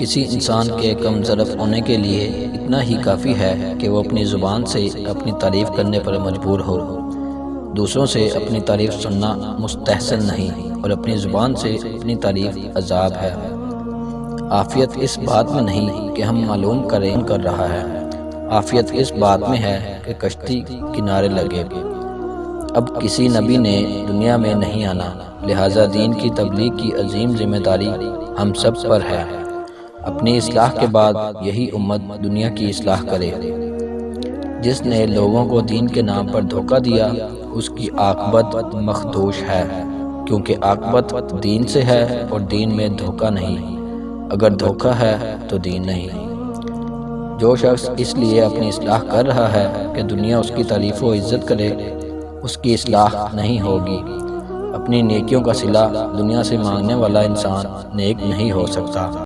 کسی انسان کے کم ظرف ہونے کے لیے اتنا ہی کافی ہے کہ وہ اپنی زبان سے اپنی تعریف کرنے پر مجبور ہو۔ دوسروں سے اپنی تعریف سننا مستحسن نہیں، اور اپنی زبان سے اپنی تعریف عذاب ہے۔ عافیت اس بات میں نہیں کہ ہم معلوم کر رہا ہے، عافیت اس بات میں ہے کہ کشتی کنارے لگے۔ اب کسی نبی نے دنیا میں نہیں آنا، لہٰذا دین کی تبلیغ کی عظیم ذمہ داری ہم سب پر ہے۔ اپنی اصلاح کے بعد یہی امت دنیا کی اصلاح کرے۔ جس نے لوگوں کو دین کے نام پر دھوکہ دیا، اس کی عاقبت مخدوش ہے، کیونکہ عاقبت دین سے ہے اور دین میں دھوکہ نہیں۔ اگر دھوکہ ہے تو دین نہیں۔ جو شخص اس لیے اپنی اصلاح کر رہا ہے کہ دنیا اس کی تعریف و عزت کرے، اس کی اصلاح نہیں ہوگی۔ اپنی نیکیوں کا صلہ دنیا سے مانگنے والا انسان نیک نہیں ہو سکتا۔